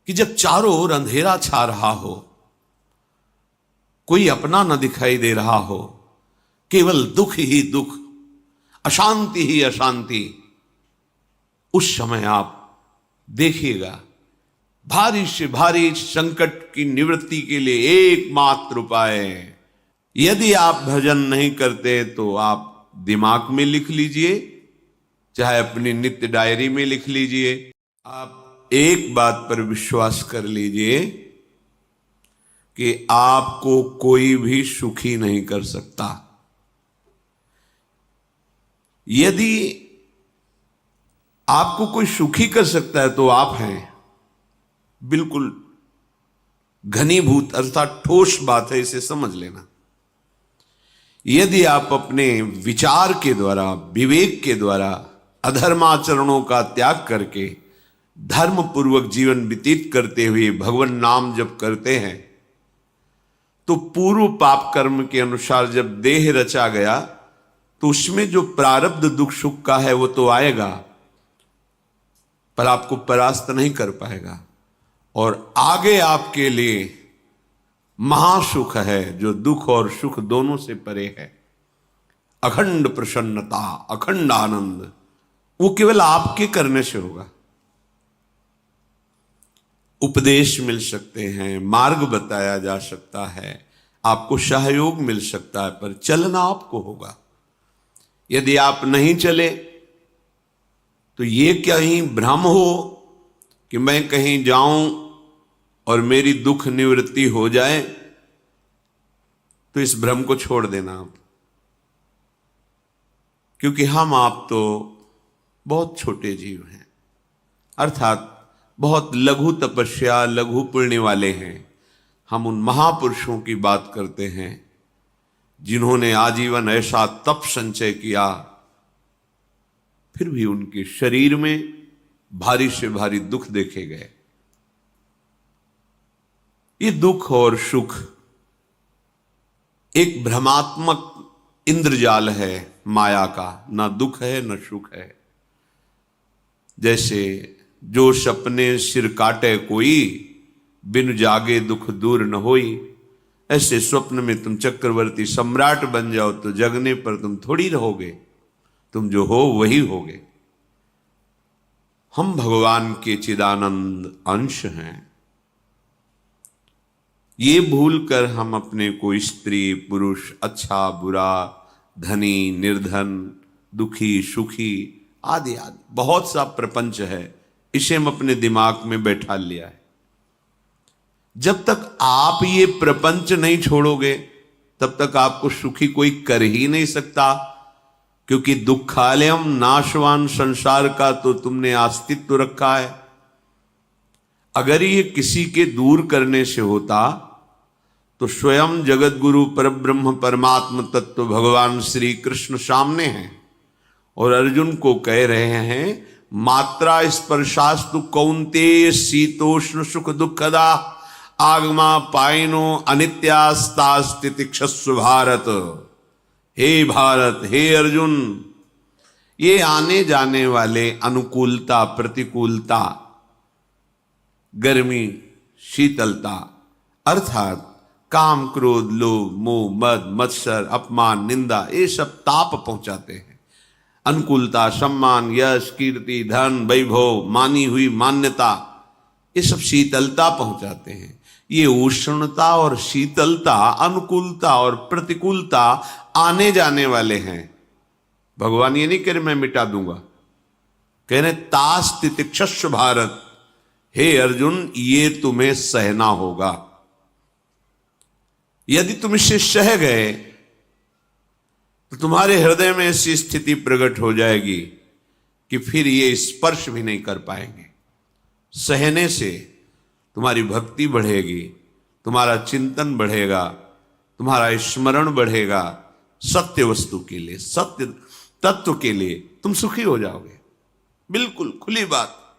कि जब चारों ओर अंधेरा छा रहा हो, कोई अपना न दिखाई दे रहा हो, केवल दुख ही दुख, अशांति ही अशांति, उस समय आप देखिएगा भारी से भारी संकट की निवृत्ति के लिए एकमात्र उपाय है। यदि आप भजन नहीं करते तो आप दिमाग में लिख लीजिए, चाहे अपनी नित्य डायरी में लिख लीजिए। आप एक बात पर विश्वास कर लीजिए कि आपको कोई भी सुखी नहीं कर सकता। यदि आपको कोई सुखी कर सकता है तो आप हैं। बिल्कुल घनीभूत अर्थात ठोस बात है, इसे समझ लेना। यदि आप अपने विचार के द्वारा, विवेक के द्वारा अधर्माचरणों का त्याग करके धर्म पूर्वक जीवन व्यतीत करते हुए भगवान नाम जप करते हैं, तो पूर्व पाप कर्म के अनुसार जब देह रचा गया तो उसमें जो प्रारब्ध दुख सुख का है वो तो आएगा, पर आपको परास्त नहीं कर पाएगा। और आगे आपके लिए महासुख है जो दुख और सुख दोनों से परे है। अखंड प्रसन्नता, अखंड आनंद, वो केवल आपके करने से होगा। उपदेश मिल सकते हैं, मार्ग बताया जा सकता है, आपको सहयोग मिल सकता है, पर चलना आपको होगा। यदि आप नहीं चले तो ये कहीं भ्रम हो कि मैं कहीं जाऊं और मेरी दुख निवृत्ति हो जाए, तो इस भ्रम को छोड़ देना आप। क्योंकि हम आप तो बहुत छोटे जीव हैं, अर्थात बहुत लघु तपस्या, लघु पुण्य वाले हैं। हम उन महापुरुषों की बात करते हैं जिन्होंने आजीवन ऐसा तप संचय किया, फिर भी उनके शरीर में भारी से भारी दुख देखे गए। ये दुख और सुख एक भ्रमात्मक इंद्रजाल है माया का, ना दुख है न सुख है। जैसे जो सपने सिर काटे कोई, बिन जागे दुख दूर न होई, ऐसे स्वप्न में तुम चक्रवर्ती सम्राट बन जाओ तो जगने पर तुम थोड़ी रहोगे, तुम जो हो वही होगे। हम भगवान के चिदानंद अंश हैं। ये भूल कर हम अपने को स्त्री पुरुष, अच्छा बुरा, धनी निर्धन, दुखी सुखी आदि आदि बहुत सा प्रपंच है, इसे हम अपने दिमाग में बैठा लिया है। जब तक आप ये प्रपंच नहीं छोड़ोगे तब तक आपको सुखी कोई कर ही नहीं सकता, क्योंकि दुखालयम नाशवान संसार का तो तुमने अस्तित्व रखा है। अगर ये किसी के दूर करने से होता तो स्वयं जगत गुरु परब्रह्म परमात्म तत्व भगवान श्री कृष्ण सामने हैं और अर्जुन को कह रहे हैं, मात्रा स्पर्शास्तु कौन्तेय शीतोष्ण सुख दुखदा आगमा पायनो अनित्यास्तास्तितिक्षस्व भारत। हे भारत, हे अर्जुन, ये आने जाने वाले अनुकूलता प्रतिकूलता, गर्मी शीतलता, अर्थात काम क्रोध लोभ मोह मद मत्सर अपमान निंदा, ये सब ताप पहुंचाते हैं। अनुकूलता सम्मान यश कीर्ति धन वैभव मानी हुई मान्यता, ये सब शीतलता पहुंचाते हैं। ये उष्णता और शीतलता, अनुकूलता और प्रतिकूलता आने जाने वाले हैं। भगवान ये नहीं कह रहे मैं मिटा दूंगा, कह रहे तास तितिक्षस्व भारत, हे अर्जुन ये तुम्हें सहना होगा। यदि तुम इसे सह गए तो तुम्हारे हृदय में ऐसी स्थिति प्रकट हो जाएगी कि फिर ये स्पर्श भी नहीं कर पाएंगे। सहने से तुम्हारी भक्ति बढ़ेगी, तुम्हारा चिंतन बढ़ेगा, तुम्हारा स्मरण बढ़ेगा, सत्य वस्तु के लिए, सत्य तत्व के लिए तुम सुखी हो जाओगे। बिल्कुल खुली बात।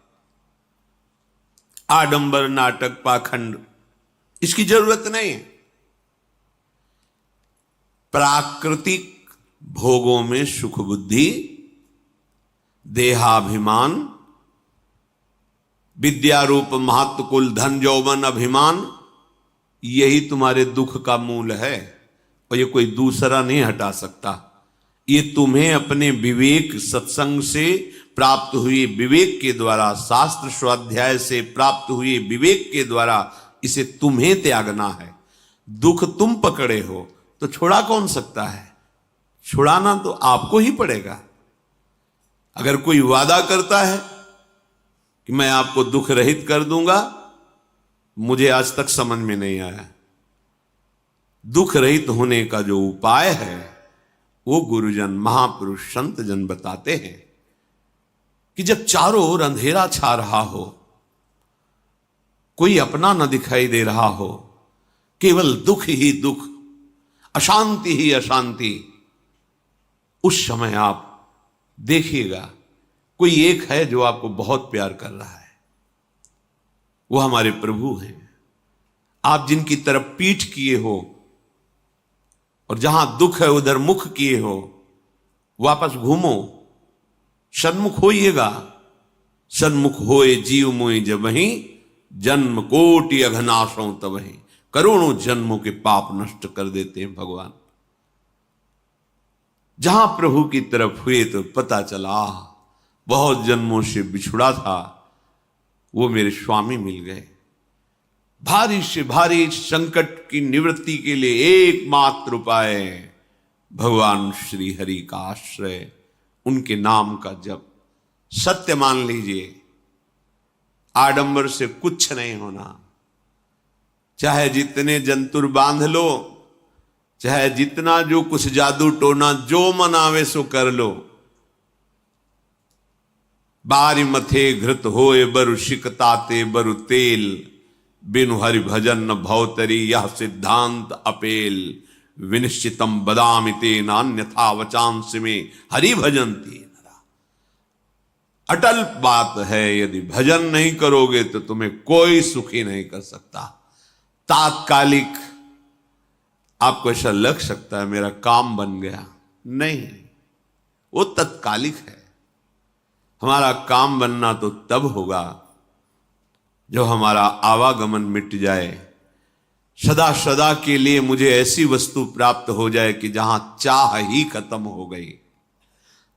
आडंबर नाटक पाखंड इसकी जरूरत नहीं है। प्राकृतिक भोगों में सुख बुद्धि, देहाभिमान, विद्या रूप महत्व कुल धन यौवन अभिमान, यही तुम्हारे दुख का मूल है और ये कोई दूसरा नहीं हटा सकता। ये तुम्हें अपने विवेक सत्संग से प्राप्त हुए विवेक के द्वारा, शास्त्र स्वाध्याय से प्राप्त हुए विवेक के द्वारा इसे तुम्हें त्यागना है। दुख तुम पकड़े हो तो छुड़ा कौन सकता है? छुड़ाना तो आपको ही पड़ेगा। अगर कोई वादा करता है कि मैं आपको दुख रहित कर दूंगा, मुझे आज तक समझ में नहीं आया। दुख रहित होने का जो उपाय है वो गुरुजन, महापुरुष, संत जन बताते हैं कि जब चारों ओर अंधेरा छा रहा हो, कोई अपना न दिखाई दे रहा हो, केवल दुख ही दुख, अशांति ही अशांति, उस समय आप देखिएगा कोई एक है जो आपको बहुत प्यार कर रहा है। वो हमारे प्रभु हैं। आप जिनकी तरफ पीठ किए हो और जहां दुख है उधर मुख किए हो, वापस घूमो, सन्मुख होइएगा। सन्मुख होए जीव मोई जब वहीं, जन्म कोटि अघनाशों तब वहीं। करोड़ों जन्मों के पाप नष्ट कर देते हैं भगवान। जहां प्रभु की तरफ हुए तो पता चला बहुत जन्मों से बिछुड़ा था, वो मेरे स्वामी मिल गए। भारी से भारी संकट की निवृत्ति के लिए एकमात्र उपाय भगवान श्री हरि का आश्रय, उनके नाम का जप। सत्य मान लीजिए, आडंबर से कुछ नहीं होना। चाहे जितने जंतुर बांध लो, चाहे जितना जो कुछ जादू टोना जो मन आवे सो कर लो, बारी मथे घृत होए बरु शिकताते बरु तेल, बिनु हरि भजन न भवतरी यह सिद्धांत अपेल। विनिश्चितम बदामि तेन अन्यथा वचांस में हरि भजन्ति नरा। अटल बात है, यदि भजन नहीं करोगे तो तुम्हें कोई सुखी नहीं कर सकता। तात्कालिक आपको ऐसा लग सकता है मेरा काम बन गया, नहीं, वो तत्कालिक है। हमारा काम बनना तो तब होगा जो हमारा आवागमन मिट जाए, सदा सदा के लिए मुझे ऐसी वस्तु प्राप्त हो जाए कि जहां चाह ही खत्म हो गई,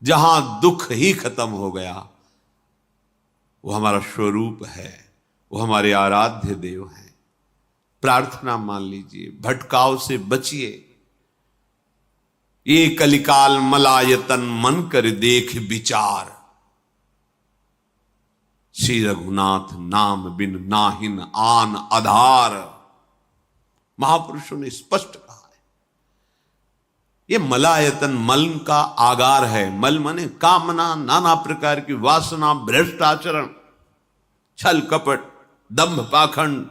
जहां दुख ही खत्म हो गया। वो हमारा स्वरूप है, वो हमारे आराध्य देव हैं। प्रार्थना मान लीजिए, भटकाव से बचिए। ये कलिकाल मलायतन मन कर देख विचार, श्री रघुनाथ नाम बिन नाहिन आन आधार। महापुरुषों ने स्पष्ट कहा है। ये मलायतन मल का आगार है। मल माने कामना, नाना प्रकार की वासना, भ्रष्ट आचरण, छल कपट, दंभ पाखंड,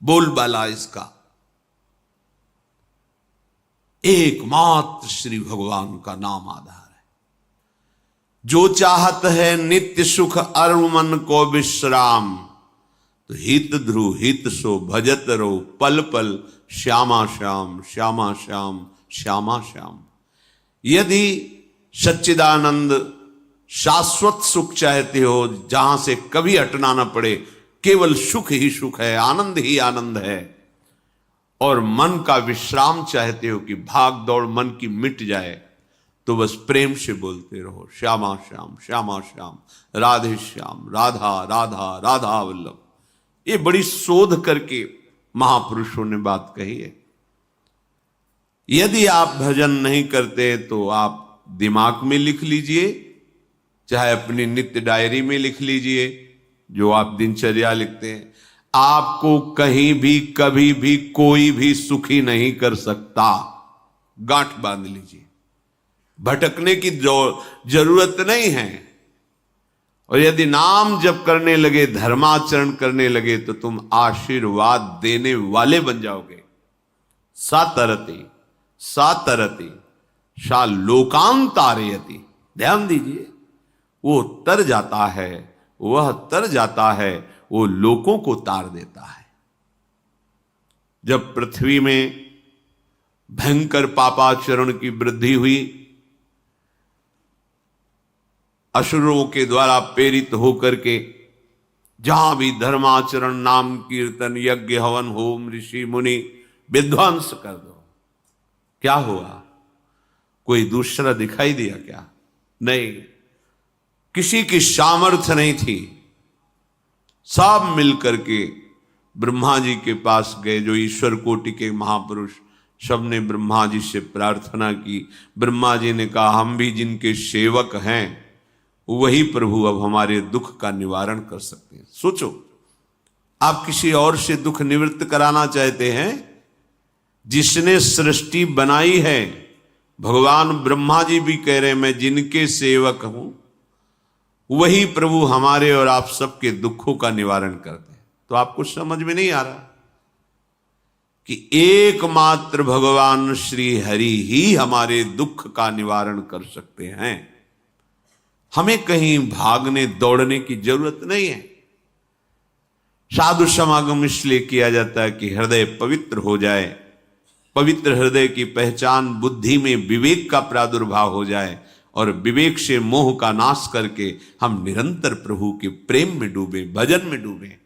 बोलबाला, इसका एकमात्र श्री भगवान का नाम आधार है। जो चाहत है नित्य सुख अरु मन को विश्राम, तो हित ध्रुव हित सो भजत रहो पल पल श्यामा श्याम श्यामा श्याम श्यामा श्याम। यदि सच्चिदानंद शाश्वत सुख चाहते हो, जहां से कभी हटना ना पड़े, केवल सुख ही सुख है, आनंद ही आनंद है, और मन का विश्राम चाहते हो कि भाग दौड़ मन की मिट जाए, तो बस प्रेम से बोलते रहो श्यामा श्याम श्यामा श्याम, राधे श्याम, राधा राधा राधा वल्लभ। ये बड़ी शोध करके महापुरुषों ने बात कही है। यदि आप भजन नहीं करते तो आप दिमाग में लिख लीजिए, चाहे अपनी नित्य डायरी में लिख लीजिए, जो आप दिनचर्या लिखते हैं। आपको कहीं भी कभी भी कोई भी सुखी नहीं कर सकता। गांठ बांध लीजिए, भटकने की जरूरत नहीं है। और यदि नाम जप करने लगे, धर्माचरण करने लगे, तो तुम आशीर्वाद देने वाले बन जाओगे। सातरति सातरति सा लोकांतारयति। ध्यान दीजिए, वो तर जाता है, वह तर जाता है, वो लोकों को तार देता है। जब पृथ्वी में भयंकर पापाचरण की वृद्धि हुई, असुरों के द्वारा प्रेरित होकर के जहां भी धर्माचरण, नाम कीर्तन, यज्ञ, हवन, होम, ऋषि मुनि विध्वंस कर दो, क्या हुआ? कोई दूसरा दिखाई दिया क्या? नहीं, किसी की सामर्थ्य नहीं थी। सब मिलकर के ब्रह्मा जी के पास गए, जो ईश्वर कोटि के महापुरुष, सबने ब्रह्मा जी से प्रार्थना की। ब्रह्मा जी ने कहा, हम भी जिनके सेवक हैं वही प्रभु अब हमारे दुख का निवारण कर सकते हैं। सोचो, आप किसी और से दुख निवृत्त कराना चाहते हैं? जिसने सृष्टि बनाई है, भगवान ब्रह्मा जी भी कह रहे हैं मैं जिनके सेवक हूं वही प्रभु हमारे और आप सबके दुखों का निवारण करते हैं। तो आपको समझ में नहीं आ रहा कि एकमात्र भगवान श्री हरि ही हमारे दुख का निवारण कर सकते हैं। हमें कहीं भागने दौड़ने की जरूरत नहीं है। साधु समागम इसलिए किया जाता है कि हृदय पवित्र हो जाए, पवित्र हृदय की पहचान बुद्धि में विवेक का प्रादुर्भाव हो जाए, और विवेक से मोह का नाश करके हम निरंतर प्रभु के प्रेम में डूबे, भजन में डूबे।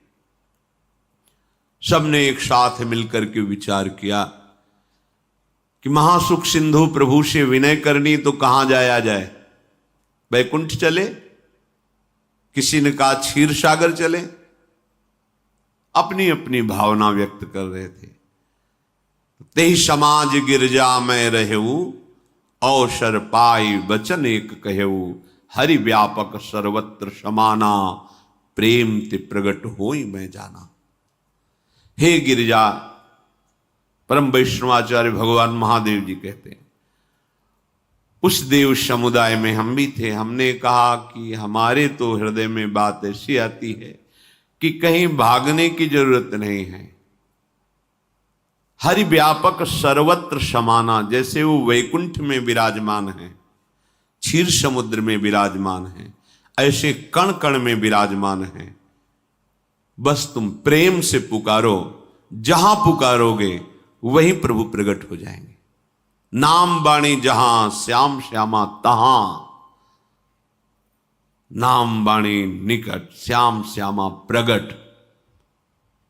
सबने एक साथ मिलकर के विचार किया कि महासुख सिंधु प्रभु से विनय करनी तो कहां जाया जाए? वैकुंठ चले, किसी ने कहा क्षीर सागर चले। अपनी अपनी भावना व्यक्त कर रहे थे। तेहि समाज गिरजा में रहेऊ, अवसर पाई वचन एक कहेऊ, हरि व्यापक सर्वत्र समाना, प्रेम ते प्रगट होई मैं जाना। हे गिरिजा, परम वैष्णवाचार्य भगवान महादेव जी कहते हैं, उस देव समुदाय में हम भी थे। हमने कहा कि हमारे तो हृदय में बात ऐसी आती है कि कहीं भागने की जरूरत नहीं है। हरि व्यापक सर्वत्र समाना, जैसे वो वैकुंठ में विराजमान है, क्षीर समुद्र में विराजमान है, ऐसे कण कण में विराजमान है। बस तुम प्रेम से पुकारो, जहां पुकारोगे वहीं प्रभु प्रकट हो जाएंगे। नाम बाणी जहां श्याम श्यामा तहां, नाम बाणी निकट श्याम श्यामा प्रगट।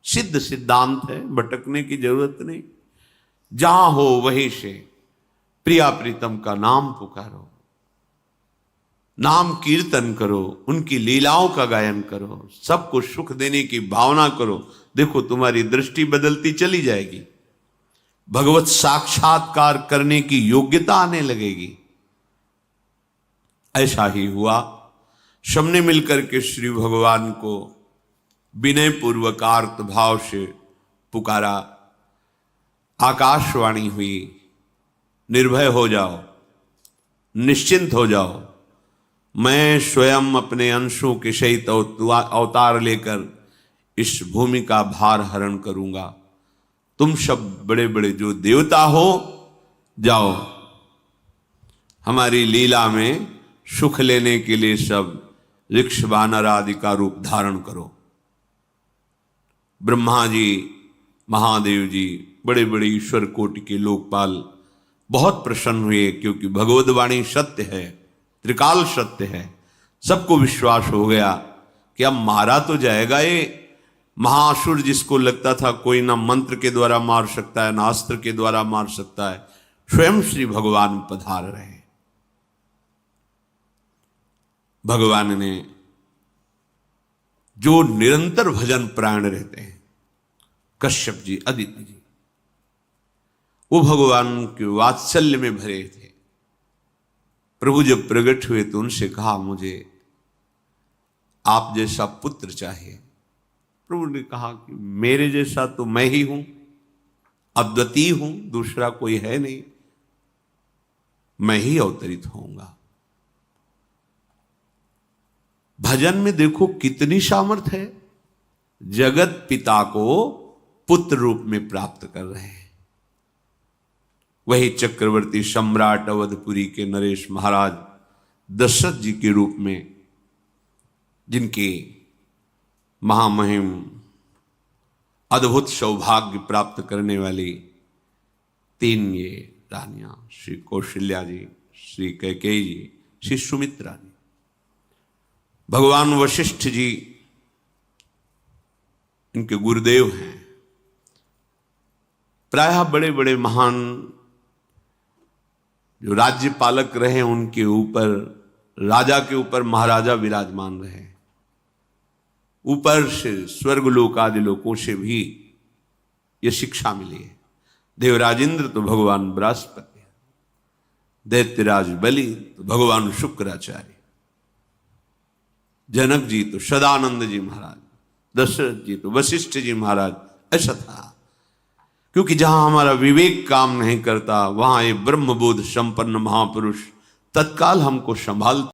सिद्ध सिद्धांत है, भटकने की जरूरत नहीं। जहां हो वहीं से प्रिया प्रीतम का नाम पुकारो, नाम कीर्तन करो, उनकी लीलाओं का गायन करो, सबको सुख देने की भावना करो। देखो तुम्हारी दृष्टि बदलती चली जाएगी, भगवत साक्षात्कार करने की योग्यता आने लगेगी। ऐसा ही हुआ। सबने मिलकर के श्री भगवान को विनय पूर्वक आर्त भाव से पुकारा। आकाशवाणी हुई, निर्भय हो जाओ, निश्चिंत हो जाओ, मैं स्वयं अपने अंशों के सहित अवतार लेकर इस भूमि का भार हरण करूंगा। तुम सब बड़े बड़े जो देवता हो, जाओ हमारी लीला में सुख लेने के लिए सब ऋक्ष वानर आदि का रूप धारण करो। ब्रह्मा जी, महादेव जी, बड़े बड़े ईश्वर कोटि के लोकपाल बहुत प्रसन्न हुए, क्योंकि भगवद्वाणी सत्य है, त्रिकाल सत्य है। सबको विश्वास हो गया कि अब मारा तो जाएगा ये महासुर, जिसको लगता था कोई ना मंत्र के द्वारा मार सकता है, ना अस्त्र के द्वारा मार सकता है। स्वयं श्री भगवान पधार रहे। भगवान ने जो निरंतर भजन प्राण रहते हैं, कश्यप जी, अदिति जी, वो भगवान के वात्सल्य में भरे थे। प्रभु जब प्रकट हुए तो उनसे कहा, मुझे आप जैसा पुत्र चाहिए। प्रभु ने कहा कि मेरे जैसा तो मैं ही हूं, अद्वितीय हूं, दूसरा कोई है नहीं, मैं ही अवतरित होऊंगा। भजन में देखो कितनी सामर्थ्य है। जगत पिता को पुत्र रूप में प्राप्त कर रहे हैं। वही चक्रवर्ती सम्राट अवधपुरी के नरेश महाराज दशरथ जी के रूप में, जिनके महामहिम अद्भुत सौभाग्य प्राप्त करने वाली तीन ये रानियां, श्री कौशल्या जी, श्री कैकेयी जी, श्री सुमित्रा जी। भगवान वशिष्ठ जी इनके गुरुदेव हैं। प्रायः बड़े बड़े महान जो राज्य पालक रहे, उनके ऊपर, राजा के ऊपर महाराजा विराजमान रहे। ऊपर से स्वर्गलोक आदि लोकों से भी यह शिक्षा मिली है। देवराजेंद्र तो भगवान बृहस्पति, दैत्यराज बलि तो भगवान शुक्राचार्य, जनक जी तो सदानंद जी महाराज, दशरथ जी तो वशिष्ठ जी महाराज। ऐसा था, क्योंकि जहां हमारा विवेक काम नहीं करता, वहां ये ब्रह्मबोध संपन्न महापुरुष तत्काल हमको संभाल